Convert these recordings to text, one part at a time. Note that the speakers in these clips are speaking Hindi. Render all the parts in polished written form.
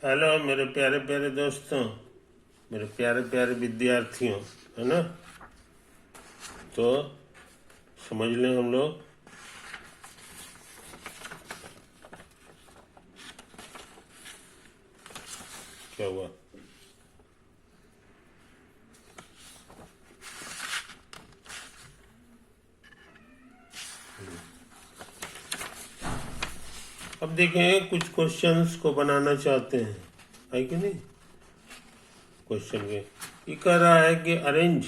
हेलो मेरे प्यारे प्यारे दोस्तों, मेरे प्यारे प्यारे विद्यार्थियों, है ना। तो समझ लें हम लोग क्या हुआ। अब देखें, कुछ क्वेश्चंस को बनाना चाहते हैं, है कि नहीं। क्वेश्चन के ये कह रहा है कि अरेंज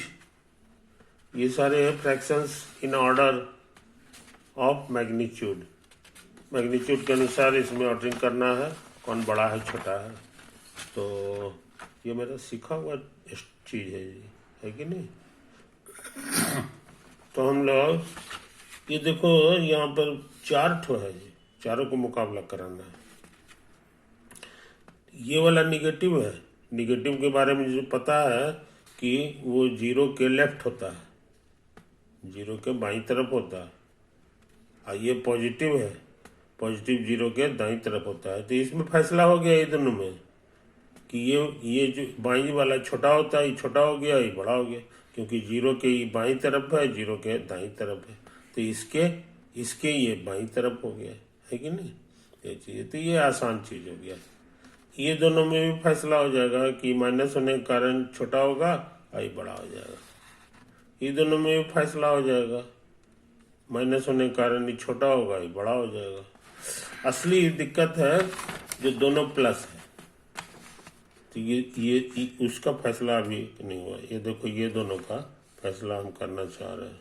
ये सारे fractions in order of magnitude. Magnitude के अनुसार इसमें ऑर्डरिंग करना है, कौन बड़ा है छोटा है। तो ये मेरा सीखा हुआ चीज़ है जी, है कि नहीं। तो हम लोग ये देखो, यहाँ पर 4 ठो है जी, चारों को मुकाबला कराना है। ये वाला निगेटिव है। निगेटिव के बारे में जो पता है कि वो जीरो के लेफ्ट होता है, जीरो के बाईं तरफ होता है। और ये पॉजिटिव है, पॉजिटिव जीरो के दाईं तरफ होता है। तो इसमें फैसला हो गया ये दोनों में कि ये जो बाईं वाला छोटा होता है, ये छोटा हो गया, ये बड़ा हो गया, क्योंकि जीरो के ये बाईं तरफ है, जीरो के दाईं तरफ है। तो इसके इसके ये बाईं तरफ हो गया, है कि नहीं। ये चीज़ तो ये आसान चीज़ हो गया। ये दोनों में भी फैसला हो जाएगा कि माइनस होने के कारण छोटा होगा और ये बड़ा हो जाएगा। ये दोनों में भी फैसला हो जाएगा, माइनस होने के कारण ये छोटा होगा, ये बड़ा हो जाएगा। असली दिक्कत है जो दोनों प्लस है, तो ये उसका फैसला अभी नहीं हुआ। ये देखो, ये दोनों का फैसला हम करना चाह रहे हैं,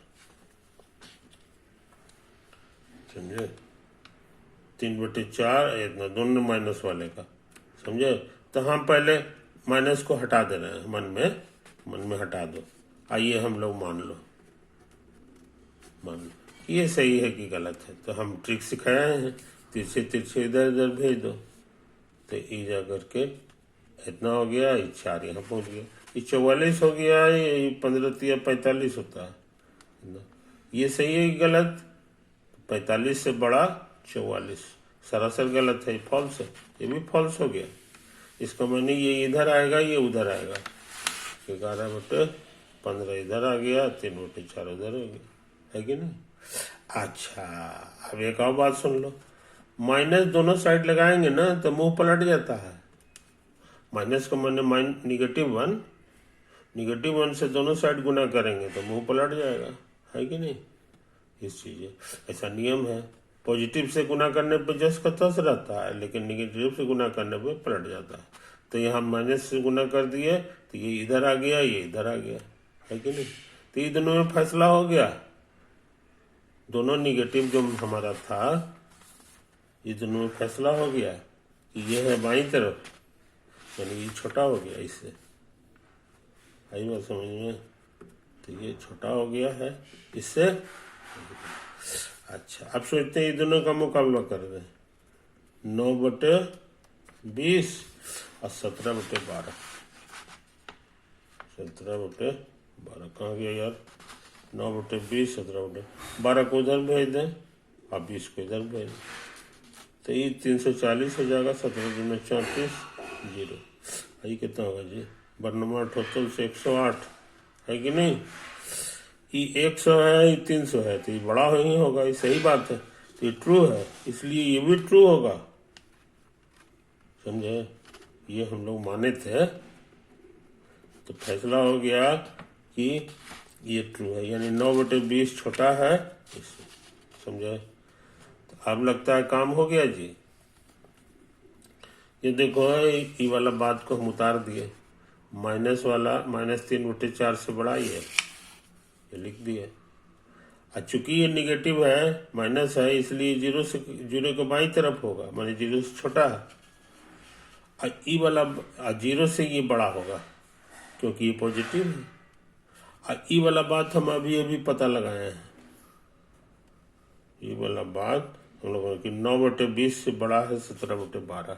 समझे। 3/4 इतना दोनों माइनस वाले का, समझे। तो हम पहले माइनस को हटा दे रहे हैं, मन में हटा दो। आइए हम लोग मान लो ये सही है कि गलत है। तो हम ट्रिक सिखाए हैं, तिरछे तिरछे इधर उधर भेज दो। तो ये जा करके इतना हो गया, ये 4 यहाँ पहुँच गया, ये 44 हो गया, ये 15 45 होता है। ये सही है कि गलत। 45 से बड़ा 44 सरासर गलत है, फॉल्स है। ये भी फॉल्स हो गया। इसका मैंने ये इधर आएगा, ये उधर आएगा। 11/15 इधर आ गया, 3/4 उधर हो गया, है कि नहीं। अच्छा, अब एक और बात सुन लो। माइनस दोनों साइड लगाएंगे ना तो मुंह पलट जाता है। माइनस का मैंने -1 से दोनों साइड गुना करेंगे तो मुंह पलट जाएगा, है कि नहीं। इस चीज़ ऐसा नियम है। पॉजिटिव से गुना करने पर जस का तस रहता है, लेकिन निगेटिव से गुना करने पर पलट जाता है। तो यहाँ माइनस से गुना कर दिए तो ये इधर आ गया, ये इधर आ गया, है कि नहीं। तो ये दोनों में फैसला हो गया। दोनों निगेटिव जो हमारा था, ये दोनों में फैसला हो गया कि ये है बाईं तरफ, यानी ये छोटा हो गया इससे। आई बात समझ में। तो ये छोटा हो गया है इससे। अच्छा, अब सोचते हैं ये दोनों का मुकाबला कर रहे हैं। 9/20 और 17/12। 17/12 कहाँ गया यार। 9/20, 17/12 को उधर भेज दें और 20 को इधर भेज दें। तो ये 340 हो जाएगा। 17×34 0। ये कितना होगा जी, बर्नमा टोटल से 108, है कि नहीं। ये 100 है, ये 300 है, तो ये बड़ा ही होगा, ये सही बात है। तो ये ट्रू है, इसलिए ये भी ट्रू होगा, समझे। ये हम लोग माने थे, तो फैसला हो गया कि ये ट्रू है, यानी 9/20 छोटा है इससे, समझे। तो अब लगता है काम हो गया जी। ये देखो, ये वाला बात को हम उतार दिए। माइनस वाला -3/4 से बड़ा ही है, ये लिख दिए। चूंकि ये निगेटिव है, माइनस है, इसलिए जीरो के बाईं तरफ होगा, माने जीरो से छोटा है। और ई वाला जीरो से ये बड़ा होगा, क्योंकि ये पॉजिटिव है। और ई वाला बात हम अभी अभी पता लगाए हैं। ये वाला बात हम लोगों ने कि 9/20 से बड़ा है 17/12,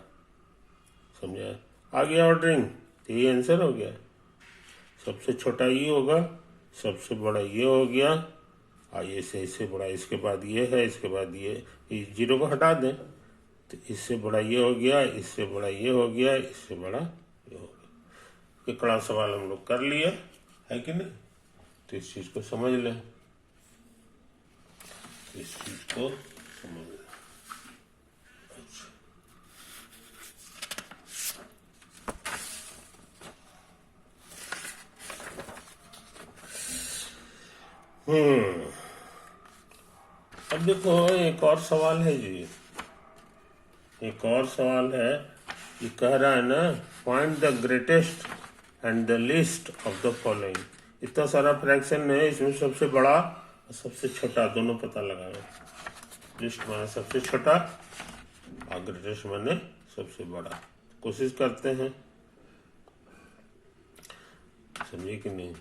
समझा। आ गया ऑर्डरिंग, तो ये आंसर हो गया। सबसे छोटा ये होगा, सबसे बड़ा ये हो गया, और ये से इससे बड़ा, इसके बाद ये है, इसके बाद ये जीरो को हटा दें, तो इससे बड़ा ये हो गया, इससे बड़ा ये हो गया, इससे बड़ा ये हो गया। ये कड़ा सवाल हम लोग कर लिए, है कि नहीं? तो इस चीज को समझ लें, इस चीज को समझ लें। अच्छा, अब देखो एक और सवाल है जी, एक और सवाल है। ये कह रहा है ना, find the greatest and the least of the following. इतना सारा फ्रैक्शन है, इसमें सबसे बड़ा और सबसे छोटा दोनों पता लगाना। लिस्ट माने सबसे छोटा और ग्रेटेस्ट माने सबसे बड़ा। कोशिश करते हैं, समझे कि नहीं?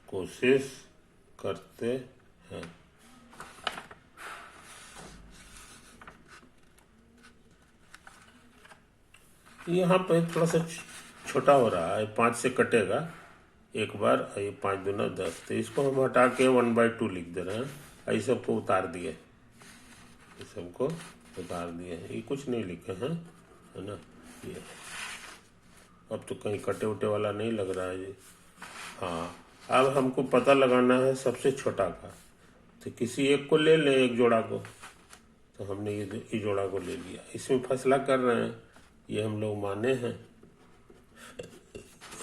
कोशिश करते हैं। यहाँ पे थोड़ा सा छोटा हो रहा है, 5 से कटेगा एक बार, ये 5 दूना 10, तो इसको हम हटा के 1/2 लिख दे रहे हैं। ये सबको उतार दिए, ये सबको उतार दिए, ये कुछ नहीं लिखे हैं, है ना? ये अब तो कहीं कटे उटे वाला नहीं लग रहा है जी। हाँ, अब हमको पता लगाना है सबसे छोटा का, तो किसी एक को ले लें, एक जोड़ा को। तो हमने ये जोड़ा को ले लिया, इसमें फैसला कर रहे हैं, ये हम लोग माने हैं।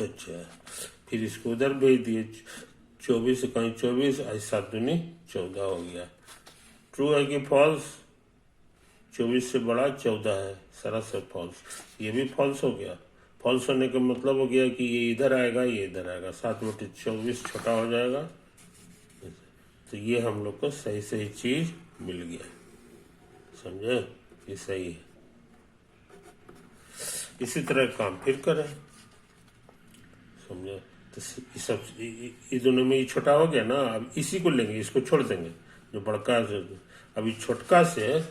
अच्छा, फिर इसको उधर भेज दिए, 24 कहीं 24, आज 7 दूनी 14 हो गया। ट्रू है कि फॉल्स? 24 से बड़ा 14 है, सरासर फॉल्स। ये भी फॉल्स हो गया। फॉल्स होने का मतलब हो गया कि ये इधर आएगा, ये इधर आएगा, 7/24 छोटा हो जाएगा। तो ये हम लोग को सही सही चीज मिल गया, समझे? ये सही है। इसी तरह काम फिर करें, समझे? तो सब ये दोनों में ये छोटा हो गया ना, अब इसी को लेंगे, इसको छोड़ देंगे जो बड़का है। अभी छोटका से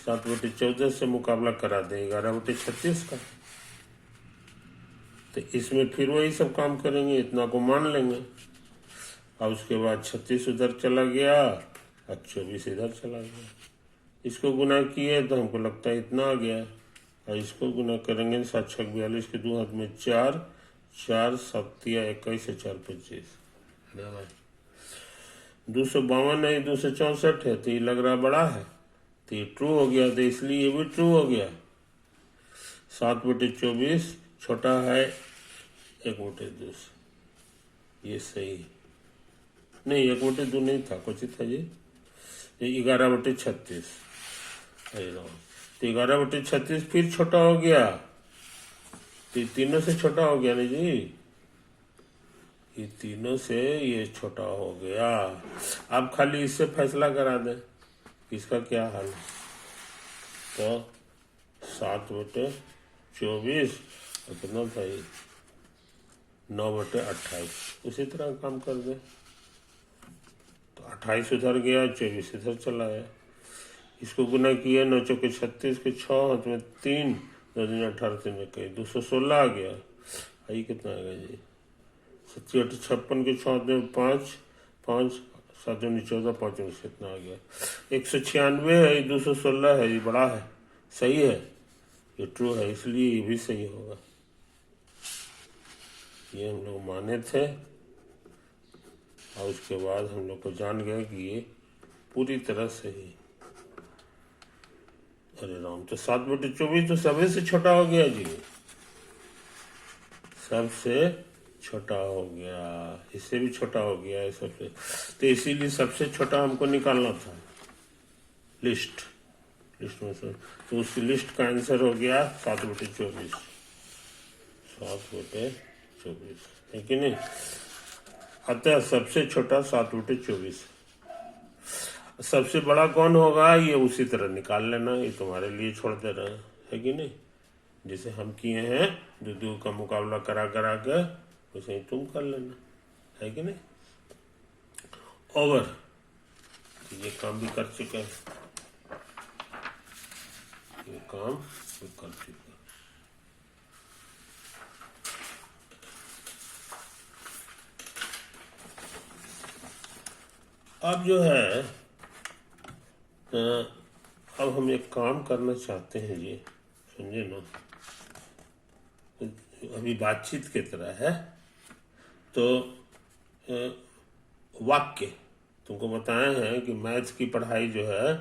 7/14 से मुकाबला करा दें 11/36 का। तो इसमें फिर वही सब काम करेंगे, इतना को मान लेंगे। और उसके बाद 36 उधर चला गया और 24 इधर चला गया। इसको गुना किए तो हमको लगता है इतना आ गया। और इसको गुना करेंगे 7 6 42 के 2 हाथ में 4, 4 7 21 से 4 25, 252 है, 264 है, तो ये लग रहा बड़ा है, तो ये ट्रू हो गया। तो इसलिए ये भी ट्रू हो गया। 7/24 छोटा है 1/2 से, ये सही नहीं, 1/2 नहीं था, कुछ था जी, ये 11/36। तो 11/36 फिर छोटा हो गया, तो तीनों से छोटा हो गया ना जी, ये तीनों से ये छोटा हो गया। अब खाली इससे फैसला करा दें इसका क्या हाल है। तो 7/24 और कितना था ये, 9/28, उसी तरह काम कर दे। तो 28 उधर गया, 24 इधर चला गया। इसको गुना किया, 9 चौके 36 के 6 हाथ में 3, 2 दिन 18 3 21, 216 आ गया। आई कितना आएगा जी, 7 56 के 6 हाथ में 5, 5 7 दूनी 14, 5 कितना आ गया, 196 है, 216 है, ये बड़ा है, सही है, ये ट्रू है, इसलिए ये भी सही होगा। ये हम लोग माने थे और उसके बाद हम लोग को जान गए कि ये पूरी तरह सही। अरे राम, तो 7/24 तो सबसे से छोटा हो गया जी, सबसे छोटा हो गया, इससे भी छोटा हो गया है सबसे। तो इसीलिए सबसे छोटा हमको निकालना था लिस्ट में से। तो उसकी लिस्ट का आंसर हो गया 7/24, 7/24, है कि नहीं? अतः सबसे छोटा 7/24। सबसे बड़ा कौन होगा, ये उसी तरह निकाल लेना, ये तुम्हारे लिए छोड़ दे रहे हैं, है कि नहीं? जैसे हम किए हैं, दो का मुकाबला करा करा के, वैसे ही तुम कर लेना, है कि नहीं? ओवर। ये काम भी कर चुके हैं, ये काम भी कर चुके हैं। अब जो है अब हम एक काम करना चाहते हैं जी, समझे ना, अभी बातचीत की तरह है। तो वाक्य तुमको बताए हैं कि मैथ की पढ़ाई जो है,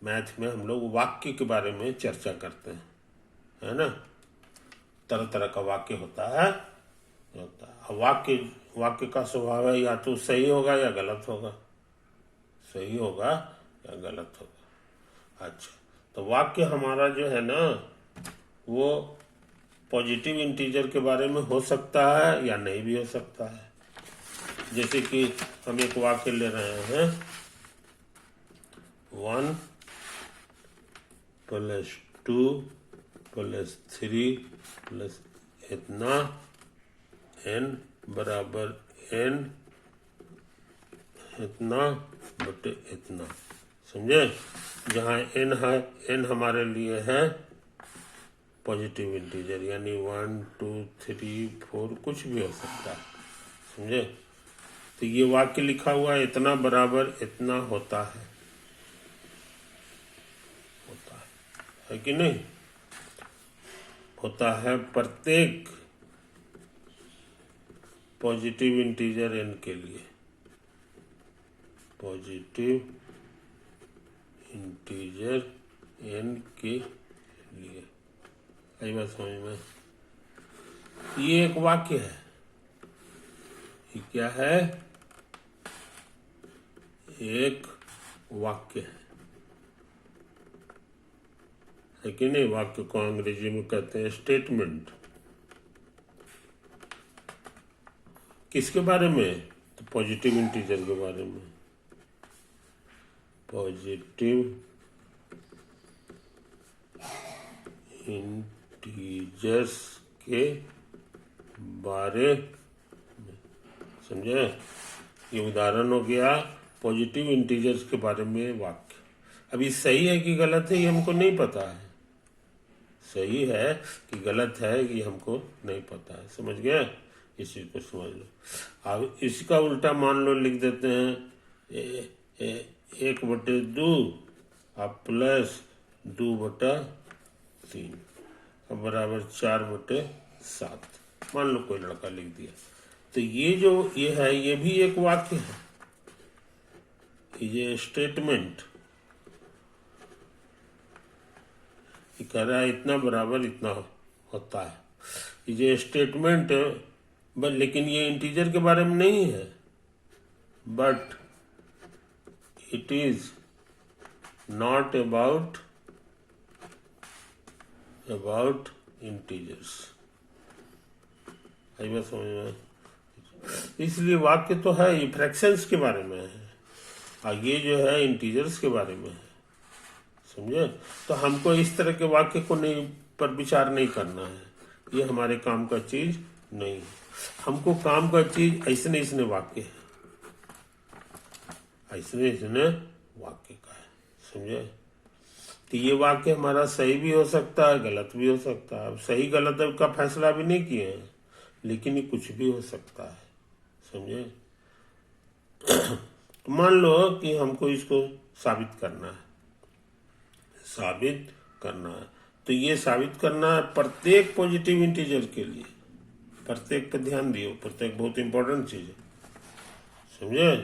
मैथ में हम लोग वाक्य के बारे में चर्चा करते हैं, है ना। तरह तरह का वाक्य होता है। वाक्य वाक्य का स्वभाव है या तो सही होगा या गलत होगा, सही होगा या गलत होगा। अच्छा, तो वाक्य हमारा जो है ना वो पॉजिटिव इंटीजर के बारे में हो सकता है या नहीं भी हो सकता है। जैसे कि हम एक वाक्य ले रहे हैं, 1 + 2 + 3 + इतना n बराबर n इतना बटे इतना, समझे। जहाँ n है, n हमारे लिए है पॉजिटिव इंटीजर, यानी 1 2 3 4 कुछ भी हो सकता है, समझे। तो ये वाक्य लिखा हुआ है, इतना बराबर इतना होता है कि नहीं। होता है प्रत्येक पॉजिटिव इंटीजर n के लिए, पॉजिटिव इंटीजर n के लिए। आई बात समझ में। ये एक वाक्य है, ये क्या है, एक वाक्य है कि नहीं। वाक्य को अंग्रेजी में कहते हैं स्टेटमेंट। किसके बारे में, तो पॉजिटिव इंटीजर के बारे में, पॉजिटिव इंटीजर्स के बारे में, समझे। ये उदाहरण हो गया पॉजिटिव इंटीजर्स के बारे में वाक्य। अभी सही है कि गलत है ये हमको नहीं पता है, सही है कि गलत है ये हमको नहीं पता है, समझ गया। इस चीज को समझ लो। अब इसका उल्टा मान लो, लिख देते हैं 1/2 अब प्लस 2/3 अब बराबर 4/7, मान लो कोई लड़का लिख दिया। तो ये जो ये है ये भी एक वाक्य है, ये स्टेटमेंट। ये कह रहा है इतना बराबर इतना होता है, ये स्टेटमेंट है। बट लेकिन ये इंटीजर के बारे में नहीं है, but it is not about integers. आई बात समझ में। इसलिए वाक्य तो है, ये फ्रैक्शंस के बारे में है और ये जो है इंटीजर्स के बारे में है, समझे। तो हमको इस तरह के वाक्य को नहीं पर विचार नहीं करना है, ये हमारे काम का चीज नहीं है। हमको काम का चीज ऐसने वाक्य है, ऐसने वाक्य का है, समझे। तो ये वाक्य हमारा सही भी हो सकता है, गलत भी हो सकता है। अब सही गलत का फैसला भी नहीं किए हैं, लेकिन ये कुछ भी हो सकता है, समझे। तो मान लो कि हमको इसको साबित करना है, तो ये साबित करना है प्रत्येक पॉजिटिव इंटीजर के लिए। प्रत्येक पे ध्यान दियो, प्रत्येक बहुत इंपॉर्टेंट चीज है, समझे।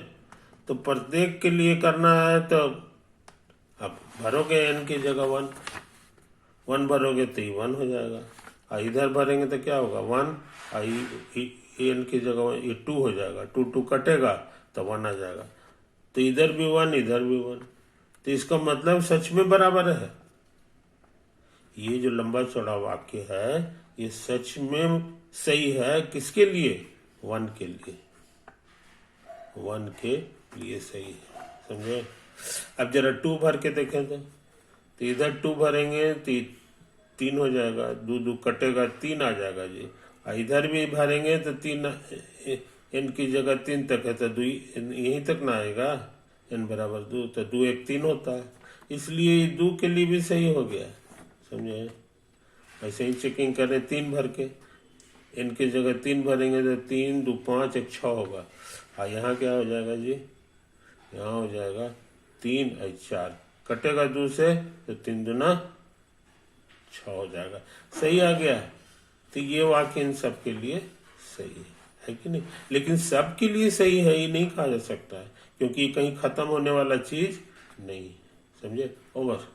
तो प्रत्येक के लिए करना है, तो अब भरोगे n की जगह 1 भरोगे तो ये 1 हो जाएगा, और इधर भरेंगे तो क्या होगा 1, n की जगह ये 2 हो जाएगा, 2 कटेगा तो 1 आ जाएगा। तो इधर भी 1 इधर भी 1, तो इसका मतलब सच में बराबर है। ये जो लंबा चौड़ा वाक्य है ये सच में सही है, किसके लिए, 1 के लिए, 1 के लिए सही है, समझे। अब जरा 2 भर के देखें तो इधर 2 भरेंगे तो 3 हो जाएगा, 2 कटेगा 3 आ जाएगा जी। और इधर भी भरेंगे तो 3 n की जगह 3 तक है तो 2 यहीं तक ना आएगा, n बराबर 2, तो 2 1 3 होता है, इसलिए 2 के लिए भी सही हो गया, समझे। ऐसे ही चेकिंग करें, 3 भर के n की जगह 3 भरेंगे तो 3 2 5 1 6 होगा। और यहाँ क्या हो जाएगा जी, यहाँ हो जाएगा 3 4, कटेगा 2 से तो 3 दूना 6 हो जाएगा। सही आ गया। तो ये वाक्य इन सब के लिए सही है कि नहीं? लेकिन सब के लिए सही है ये नहीं कहा जा सकता है, क्योंकि कहीं खत्म होने वाला चीज नहीं। समझे? ओवर।